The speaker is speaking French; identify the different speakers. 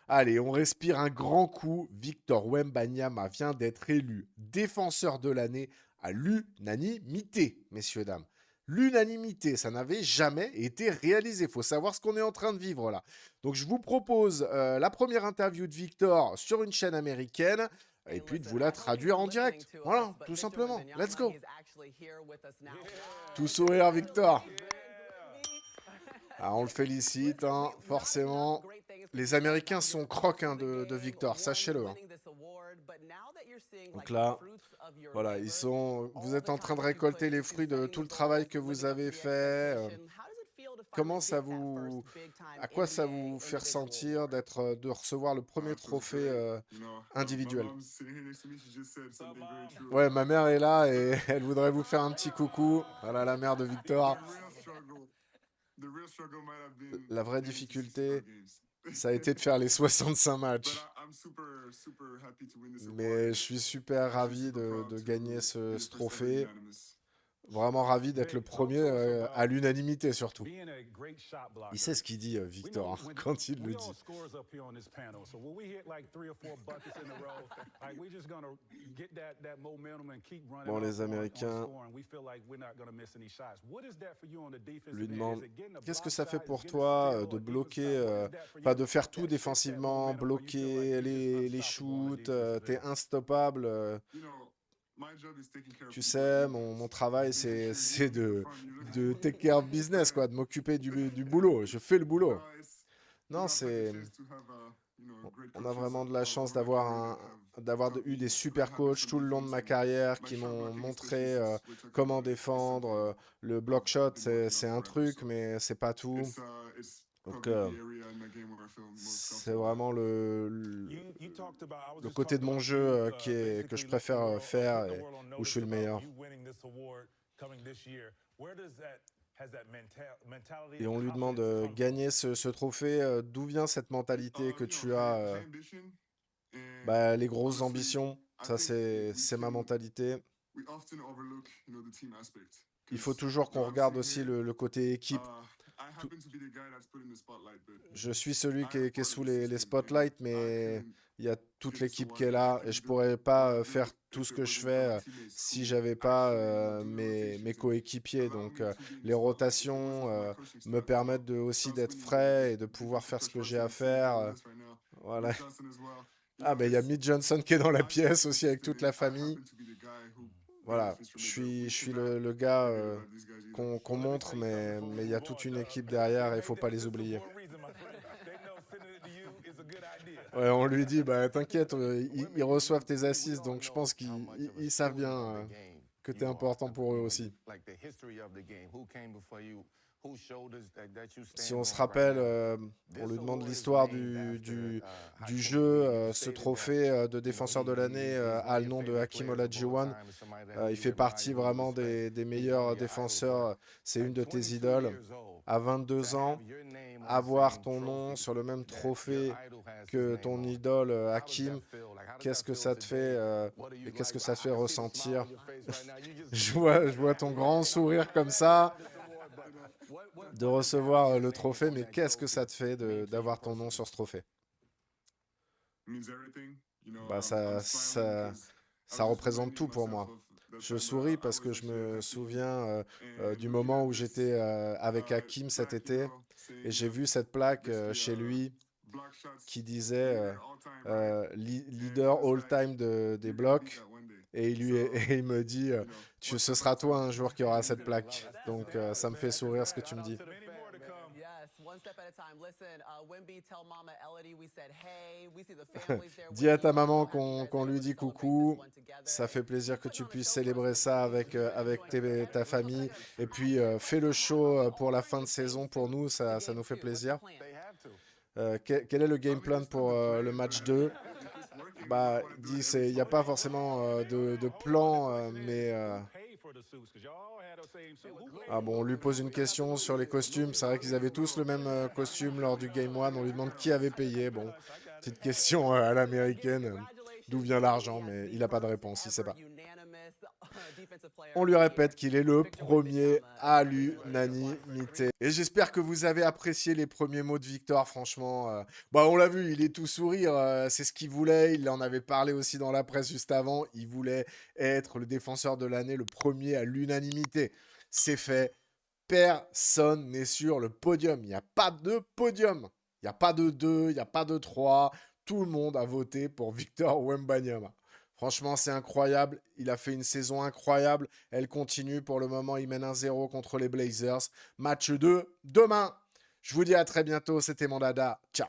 Speaker 1: Allez, on respire un grand coup. Victor Wembanyama vient d'être élu défenseur de l'année à l'unanimité, messieurs, dames. L'unanimité, ça n'avait jamais été réalisé. Il faut savoir ce qu'on est en train de vivre là. Donc je vous propose la première interview de Victor sur une chaîne américaine et puis de vous la traduire en direct. Voilà, tout simplement. Let's go. Tout sourire, Victor. Ah, on le félicite, hein, forcément. Les Américains sont croques hein, de Victor, sachez-le. Hein. Donc là, voilà, vous êtes en train de récolter les fruits de tout le travail que vous avez fait. Comment ça vous, à quoi ça vous fait ressentir de recevoir le premier trophée individuel? Ouais, ma mère est là et elle voudrait vous faire un petit coucou. Voilà la mère de Victor. La vraie difficulté, ça a été de faire les 65 matchs. Mais je suis super ravi de gagner ce trophée. Vraiment ravi d'être le premier à l'unanimité surtout. Il sait ce qu'il dit, Victor, hein, quand il le dit. Bon, les Américains lui demandent qu'est-ce que ça fait pour toi de bloquer, enfin de faire tout défensivement, bloquer les shoots, t'es instoppable. Tu sais, mon travail, c'est de take care of business, quoi, de m'occuper du boulot. Je fais le boulot. Non, on a vraiment de la chance d'avoir eu des super coachs tout le long de ma carrière qui m'ont montré comment défendre. Le block shot, c'est un truc, mais c'est pas tout. Donc, c'est vraiment le côté de mon jeu que je préfère faire et où je suis le meilleur. Et on lui demande gagner ce trophée. D'où vient cette mentalité que tu as bah, les grosses ambitions, ça c'est ma mentalité. Il faut toujours qu'on regarde aussi le côté équipe. Tout- Je suis celui qui est sous les spotlights, mais il y a toute l'équipe qui est là et je pourrais pas faire tout ce que je fais si j'avais pas mes coéquipiers. Donc les rotations me permettent aussi d'être frais et de pouvoir faire ce que j'ai à faire. Voilà. Ah ben il y a Mitch Johnson qui est dans la pièce aussi avec toute la famille. Voilà, je suis le gars qu'on montre, mais il y a toute une équipe derrière et il faut pas les oublier. Ouais, on lui dit, bah t'inquiète, ils reçoivent tes assists, donc je pense qu'ils savent bien que t'es important pour eux aussi. Si on se rappelle, on lui demande l'histoire du jeu, ce trophée de défenseur de l'année a le nom de Hakeem Olajuwon. Il fait partie vraiment des meilleurs défenseurs. C'est une de tes idoles. À 22 ans, avoir ton nom sur le même trophée que ton idole Hakim, qu'est-ce que ça te fait et qu'est-ce que ça te fait ressentir? Je vois ton grand sourire comme ça, de recevoir le trophée, mais qu'est-ce que ça te fait d'avoir ton nom sur ce trophée? Bah ça représente tout pour moi. Je souris parce que je me souviens du moment où j'étais avec Hakim cet été et j'ai vu cette plaque chez lui qui disait leader all-time des blocs. Et et il me dit, ce sera toi un jour qui aura cette plaque. Donc ça me fait sourire ce que tu me dis. Dis à ta maman qu'on lui dit coucou. Ça fait plaisir que tu puisses célébrer ça avec ta famille. Et puis fais le show pour la fin de saison pour nous, ça nous fait plaisir. Quel est le game plan pour le match 2? Bah, il n'y a pas forcément de plan, mais ah bon, on lui pose une question sur les costumes. C'est vrai qu'ils avaient tous le même costume lors du Game One. On lui demande qui avait payé. Bon, petite question à l'américaine. D'où vient l'argent, mais il n'a pas de réponse, il sait pas. On lui répète qu'il est le premier à l'unanimité. Et j'espère que vous avez apprécié les premiers mots de Victor, franchement. On l'a vu, il est tout sourire, c'est ce qu'il voulait. Il en avait parlé aussi dans la presse juste avant. Il voulait être le défenseur de l'année, le premier à l'unanimité. C'est fait. Personne n'est sur le podium. Il n'y a pas de podium. Il n'y a pas de 2, il n'y a pas de 3. Tout le monde a voté pour Victor Wembanyama. Franchement, c'est incroyable. Il a fait une saison incroyable. Elle continue. Pour le moment, il mène 1-0 contre les Blazers. Match 2 demain. Je vous dis à très bientôt. C'était mon dada. Ciao.